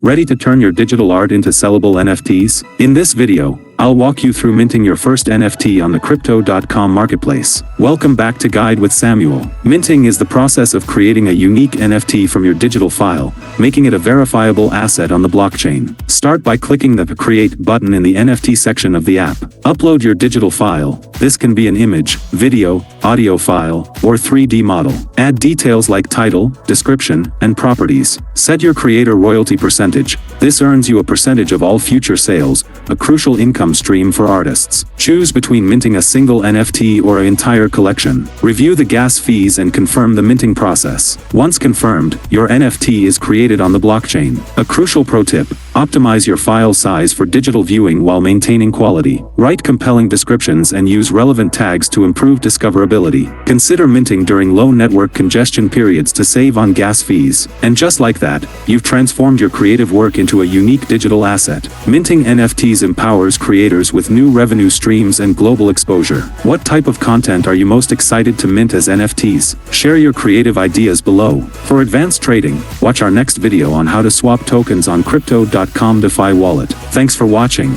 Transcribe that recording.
Ready to turn your digital art into sellable NFTs? In this video, I'll walk you through minting your first NFT on the crypto.com marketplace. Welcome back to Guide with Samuel. Minting is the process of creating a unique NFT from your digital file, making it a verifiable asset on the blockchain. Start by clicking the Create button in the NFT section of the app. Upload your digital file. This can be an image, video, audio file, or 3D model. Add details like title, description, and properties. Set your creator royalty percentage. This earns you a percentage of all future sales, a crucial income stream for artists. Choose between minting a single NFT or an entire collection. Review the gas fees and confirm the minting process. Once confirmed, your NFT is created on the blockchain. A crucial pro tip: optimize your file size for digital viewing while maintaining quality. Write compelling descriptions and use relevant tags to improve discoverability. Consider minting during low network congestion periods to save on gas fees. And just like that, you've transformed your creative work into a unique digital asset. Minting NFTs empowers creators with new revenue streams and global exposure. What type of content are you most excited to mint as NFTs? Share your creative ideas below. For advanced trading, watch our next video on how to swap tokens on crypto.com DeFi wallet. Thanks for watching.